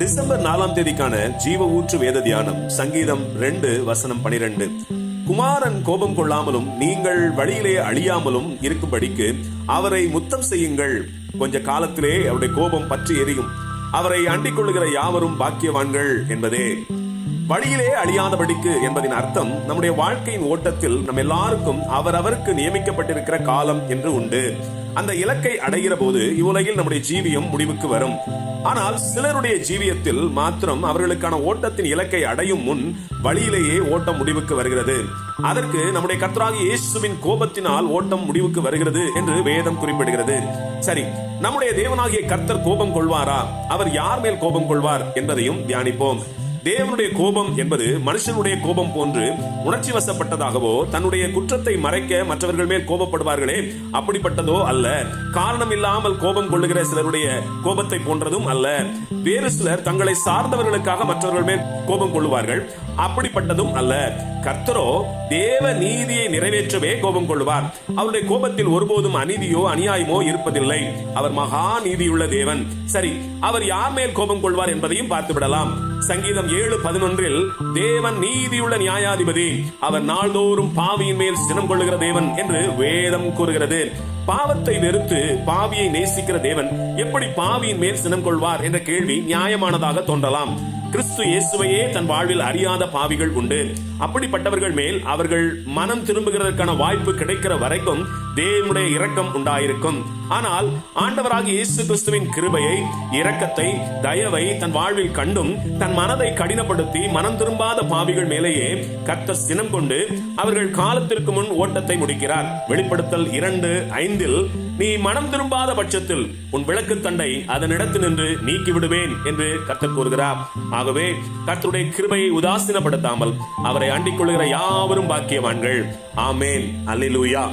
December 4ஆம் தேதிக்கான ஜீவ ஊற்று வேத தியானம் சங்கீதம் 2:12. குமாரன் கோபம் கொள்ளாமலும் நீங்கள் வழியிலே அழியாமலும் இருக்கும்படிக்கு அவரை முத்தம் செய்யுங்கள். கொஞ்ச காலத்திலே அவருடைய கோபம் பற்றி எரியும். அவரை அண்டிக் கொள்ளுகிற யாவரும் பாக்கியவான்கள் என்பதே. வழியிலே அழியாதபடிக்கு என்பதின் அர்த்தம் நம்முடைய வாழ்க்கையின் ஓட்டத்தில் நம் எல்லாருக்கும் அவரவருக்கு நியமிக்கப்பட்டிருக்கிற காலம் என்று உண்டு. அந்த இலக்கை அடைகிற போது இவ்வுலகில் நம்முடைய ஜீவியம் முடிவுக்கு வரும். ஆனால் சிலருடைய ஜீவியத்தில் மாத்திரம் அவர்களுக்கான ஓட்டத்தின் இலக்கை அடையும் முன் வழியிலேயே ஓட்டம் முடிவுக்கு வருகிறது. அதற்கு நம்முடைய கர்த்தராகிய இயேசுவின் கோபத்தினால் ஓட்டம் முடிவுக்கு வருகிறது என்று வேதம் குறிப்பிடுகிறது. சரி, நம்முடைய தேவனாகிய கர்த்தர் கோபம் கொள்வாரா? அவர் யார் மேல் கோபம் கொள்வார் என்பதையும் தியானிப்போம். தேவனுடைய கோபம் என்பது மனுஷனுடைய கோபம் போன்று உணர்ச்சி வசப்பட்டதாகவோ தன்னுடைய குற்றத்தை மறைக்க மற்றவர்கள் மேல் கோபப்படுவார்களே அப்படிப்பட்டதோ அல்ல. காரணம் இல்லாமல் கோபம் கொள்ளுகிற சிலருடைய கோபத்தை போன்றதும் அல்ல. வேறு சிலர் தங்களை சார்ந்தவர்களுக்காக மற்றவர்கள் மேல் கோபம் கொள்ளுவார்கள், அப்படிப்பட்டதும் அல்ல. கர்த்தரோ தேவ நீதியை நிறைவேற்றவே கோபம் கொள்வார். அவருடைய கோபத்தில் ஒருபோதும் அநீதியோ அநியாயமோ இருப்பதில்லை. அவர் மகா நீதியுள்ள தேவன். சரி, அவர் யார் மேல் கோபம் கொள்வார் என்பதையும் பார்த்து விடலாம். சங்கீதம் 7:11 தேவன் நீதியுள்ள நியாயாதிபதி, அவர் நாள்தோறும் பாவியின் மேல் சினம் கொள்ளுகிற தேவன் என்று வேதம் கூறுகிறது. பாவத்தை வெறுத்து பாவியை நேசிக்கிற தேவன் எப்படி பாவியின் மேல் சினம் கொள்வார் என்ற கேள்வி நியாயமானதாக தோன்றலாம். கிறிஸ்து இயேசுவையே தன் வாழ்வில் அறியாத பாவிகள் உண்டு. அப்படிப்பட்டவர்கள் மேல் அவர்கள் மனம் திரும்புகிறதற்கான வாய்ப்பு கிடைக்கிற வரைக்கும் தேவனுடைய இரக்கம் உண்டாயிருக்கும். ஆனால் ஆண்டவராகிய இயேசு கிறிஸ்துவின் கிருபையை, இரக்கத்தை, தயவை தன் வாழ்வில் கண்டும் தன் மனதை கடினப்படுத்தி மனம் திரும்பாத பாவிகள் மேலேயே கர்த்தர் சினம் கொண்டு அவர்கள் காலத்திற்கு முன் ஓட்டத்தை முடிக்கிறார். வெளிப்படுத்தல் 2:5 நீ மனம் திரும்பாத பட்சத்தில் உன் விளக்கு தண்டை அதனிடத்தில் நின்று நீக்கி விடுவேன் என்று கர்த்தர் கூறுகிறார். ஆகவே கர்த்தருடைய கிருபையை உதாசீனப்படுத்தாமல் அவரை அண்டிக் கொள்கிற யாவரும் பாக்கியவான்கள். ஆமேன். அல்லேலூயா.